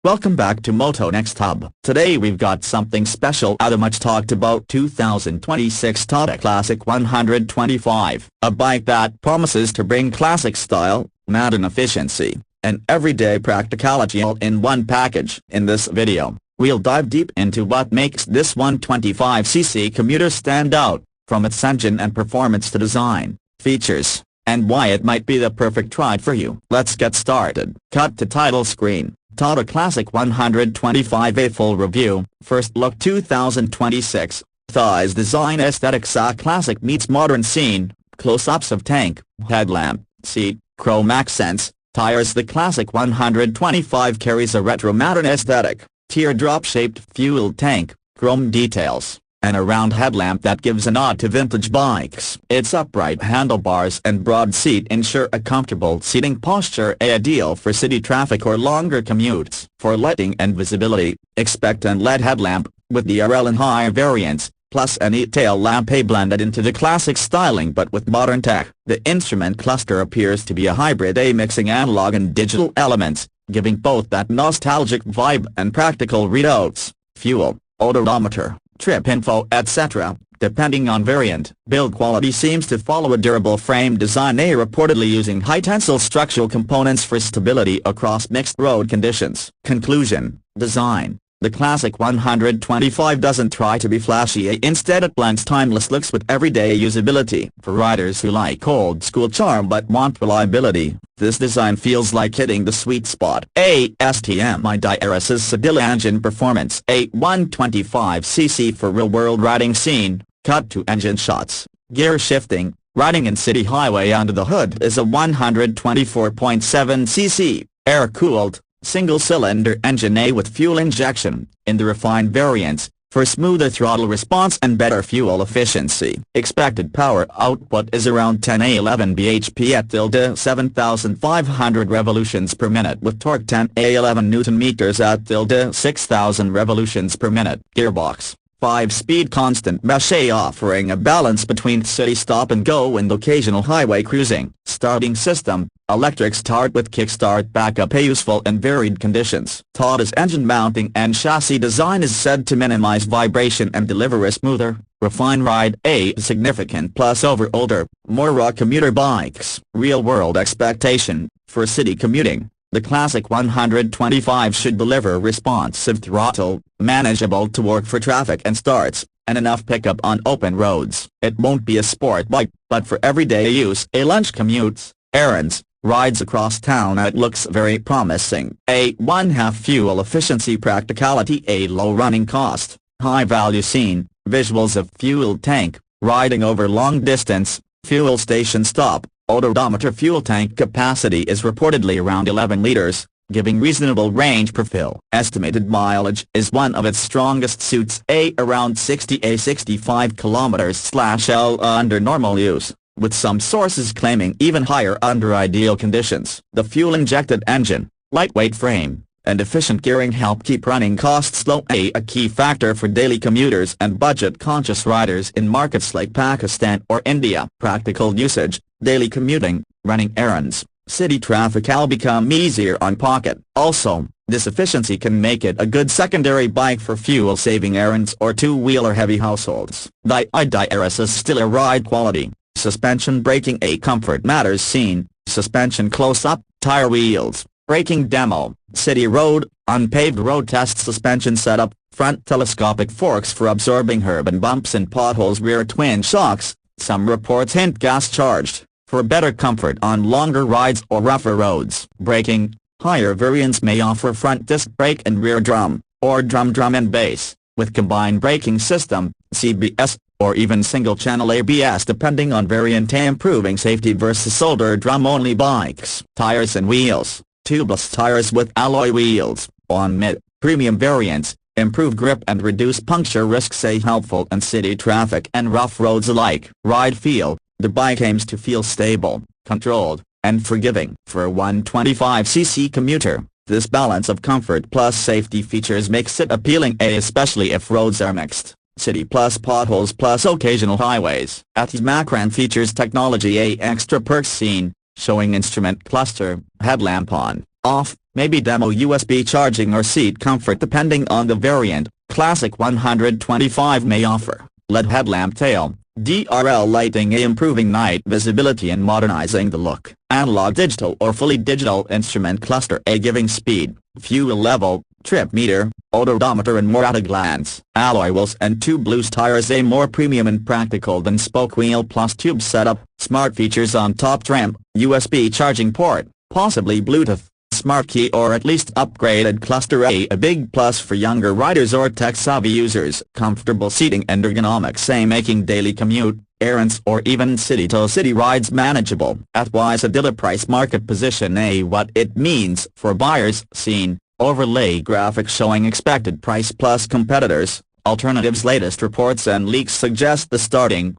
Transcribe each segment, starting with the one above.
Welcome back to Moto Next Hub. Today we've got something special out of much talked about 2026 Tata Classic 125. A bike that promises to bring classic style, modern efficiency, and everyday practicality all in one package. In this video, we'll dive deep into what makes this 125cc commuter stand out, from its engine and performance to design, features, and why it might be the perfect ride for you. Let's get started. Cut to title screen. Tata Classic 125 A full review. First look 2026. Tata's design aesthetics. A classic meets modern scene. Close-ups of tank, headlamp, seat, chrome accents, tires. The Classic 125 carries a retro-modern aesthetic. Teardrop-shaped fuel tank, chrome details, and a round headlamp that gives a nod to vintage bikes. Its upright handlebars and broad seat ensure a comfortable seating posture, ideal for city traffic or longer commutes. For lighting and visibility, expect an LED headlamp, with the RL and high variants, plus an e-tail lamp. Blended into the classic styling but with modern tech. The instrument cluster appears to be a hybrid, mixing analog and digital elements, giving both that nostalgic vibe and practical readouts. Fuel, odometer, trip info, etc., depending on variant. Build quality seems to follow a durable frame design, reportedly using high-tensile structural components for stability across mixed road conditions. Conclusion. Design. The Classic 125 doesn't try to be flashy, instead it blends timeless looks with everyday usability. For riders who like old-school charm but want reliability, this design feels like hitting the sweet spot. STMI DRS's Tittle engine performance. A 125cc for real-world riding scene. Cut to engine shots. Gear shifting. Riding in city highway. Under the hood is a 124.7cc, air-cooled, single-cylinder engine, with fuel injection, in the refined variants, for smoother throttle response and better fuel efficiency. Expected power output is around 10-11 bhp at 7,500 revolutions per minute, with torque 10-11 Nm at 6,000 revolutions per minute. Gearbox. 5-speed constant mesh, offering a balance between city stop-and-go and occasional highway cruising. Starting system. Electric start with kickstart backup, useful in varied conditions. Tata's engine mounting and chassis design is said to minimize vibration and deliver a smoother, refined ride, a significant plus over older, more raw commuter bikes. Real-world expectation. For city commuting, the Classic 125 should deliver responsive throttle, manageable torque for traffic and starts, and enough pickup on open roads. It won't be a sport bike, but for everyday use, lunch commutes, errands, rides across town, it looks very promising. A 1/2 fuel efficiency. Practicality. A low running cost, high value scene, visuals of fuel tank, riding over long distance, fuel station stop. Odometer. Fuel tank capacity is reportedly around 11 liters, giving reasonable range per fill. Estimated mileage is one of its strongest suits, around 65 km/l under normal use, with some sources claiming even higher under ideal conditions. The fuel-injected engine, lightweight frame, and efficient gearing help keep running costs low, a key factor for daily commuters and budget-conscious riders in markets like Pakistan or India. Practical usage. Daily commuting, running errands, city traffic all become easier on pocket. Also, this efficiency can make it a good secondary bike for fuel-saving errands or two-wheeler heavy households. The DRS is still a ride quality. Suspension. Braking. A comfort matters scene, suspension close-up, tire wheels, braking demo, city road, unpaved road test. Suspension setup. Front telescopic forks for absorbing urban bumps and potholes. Rear twin shocks, some reports hint gas-charged, for better comfort on longer rides or rougher roads. Braking. Higher variants may offer front disc brake and rear drum, or drum and bass, with combined braking system, CBS, or even single-channel ABS depending on variant, improving safety versus older drum-only bikes. Tires and wheels. Tubeless tires with alloy wheels, on mid-premium variants, improve grip and reduce puncture risks, helpful in city traffic and rough roads alike. Ride feel. The bike aims to feel stable, controlled, and forgiving. For a 125cc commuter, this balance of comfort plus safety features makes it appealing, especially if roads are mixed. City plus potholes plus occasional highways. Macran features technology, extra perks scene, showing instrument cluster, headlamp on, off, maybe demo USB charging or seat comfort depending on the variant. Classic 125 may offer LED headlamp tail, DRL lighting, improving night visibility and modernizing the look. Analog digital or fully digital instrument cluster, giving speed, fuel level, trip meter, odometer and more at a glance. Alloy wheels and two blues tires, more premium and practical than spoke wheel plus tube setup. Smart features on top trim, USB charging port, possibly Bluetooth, smart key or at least upgraded cluster, a big plus for younger riders or tech-savvy users. Comfortable seating and ergonomics, making daily commute, errands or even city-to-city rides manageable. At wise Tittle price market position, what it means for buyers seen. Overlay graphics showing expected price plus competitors. Alternatives. Latest reports and leaks suggest the starting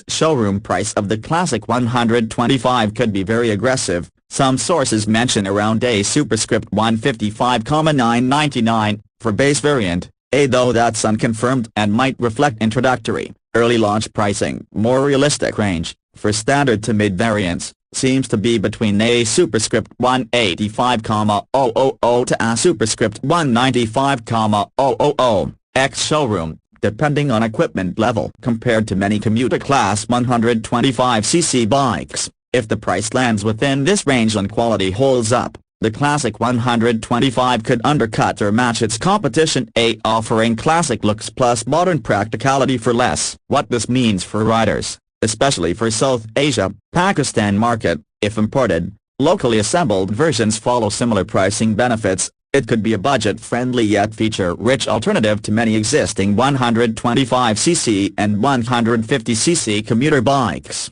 showroom price of the Classic 125 could be very aggressive. Some sources mention around a superscript 155,999 for base variant, though that's unconfirmed and might reflect introductory, early launch pricing. More realistic range, for standard to mid variants, seems to be between a superscript 185,000 to a superscript 195,000 showroom, depending on equipment level. Compared to many commuter class 125cc bikes, if the price lands within this range and quality holds up, the Classic 125 could undercut or match its competition, offering classic looks plus modern practicality for less. What this means for riders, especially for South Asia, Pakistan market, if imported, locally assembled versions follow similar pricing benefits. It could be a budget-friendly yet feature-rich alternative to many existing 125cc and 150cc commuter bikes.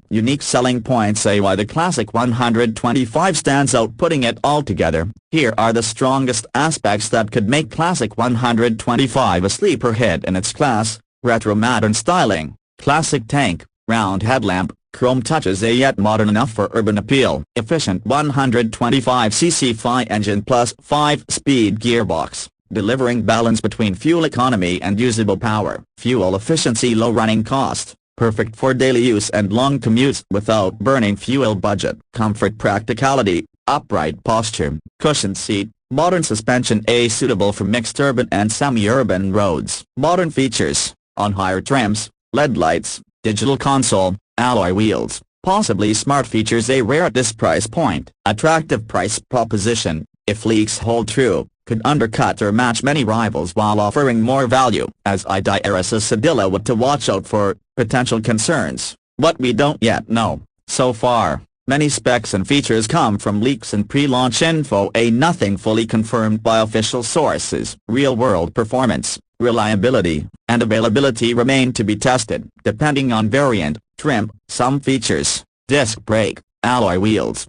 Unique selling points, why the Classic 125 stands out. Putting it all together, here are the strongest aspects that could make Classic 125 a sleeper hit in its class. Retro modern styling, classic tank, round headlamp, chrome touches, yet modern enough for urban appeal. Efficient 125cc Phi engine plus 5-speed gearbox, delivering balance between fuel economy and usable power. Fuel efficiency, low running cost, perfect for daily use and long commutes without burning fuel budget. Comfort, practicality, upright posture, cushioned seat, modern suspension, suitable for mixed urban and semi-urban roads. Modern features, on higher trims, LED lights, digital console, alloy wheels, possibly smart features, rare at this price point. Attractive price proposition, if leaks hold true, could undercut or match many rivals while offering more value. As IDRS Tittle, what to watch out for, potential concerns, what we don't yet know. So far, many specs and features come from leaks and pre-launch info, nothing fully confirmed by official sources. Real-world performance, reliability, and availability remain to be tested, depending on variant, trim. Some features, disc brake, alloy wheels,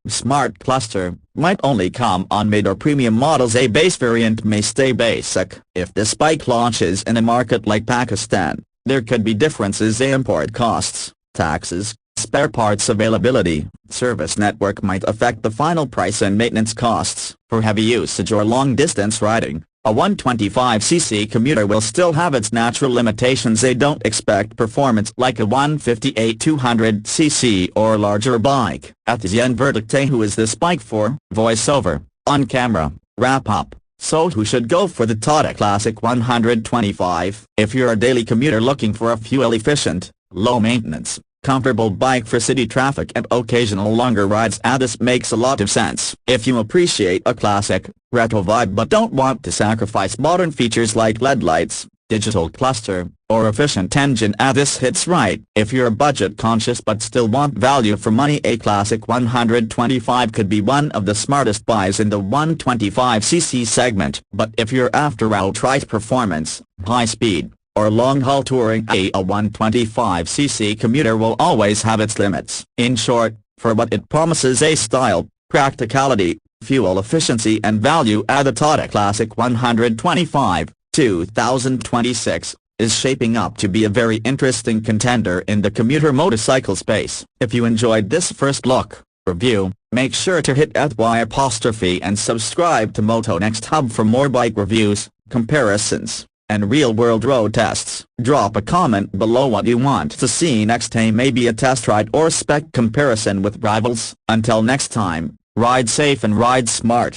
smart cluster, might only come on mid or premium models. A base variant may stay basic. If this bike launches in a market like Pakistan, there could be differences. Import costs, taxes, spare parts availability, service network might affect the final price and maintenance costs. For heavy usage or long-distance riding, a 125cc commuter will still have its natural limitations. Don't expect performance like a 158-200cc or larger bike. At the end verdict, who is this bike for? Voiceover, on camera, wrap up. So who should go for the Tata Classic 125? If you're a daily commuter looking for a fuel-efficient, low-maintenance, comfortable bike for city traffic and occasional longer rides, this makes a lot of sense. If you appreciate a classic, retro vibe but don't want to sacrifice modern features like LED lights, digital cluster, or efficient engine, this hits right. If you're budget conscious but still want value for money, a Classic 125 could be one of the smartest buys in the 125cc segment. But if you're after outright performance, high speed, or long-haul touring, a 125cc commuter will always have its limits. In short, for what it promises, style, practicality, fuel efficiency and value, the Tata Classic 125, 2026, is shaping up to be a very interesting contender in the commuter motorcycle space. If you enjoyed this first look review, make sure to hit _ and subscribe to Moto Next Hub for more bike reviews, comparisons, and real-world road tests. Drop a comment below what you want to see next, maybe a test ride or spec comparison with rivals. Until next time, Ride safe and ride smart.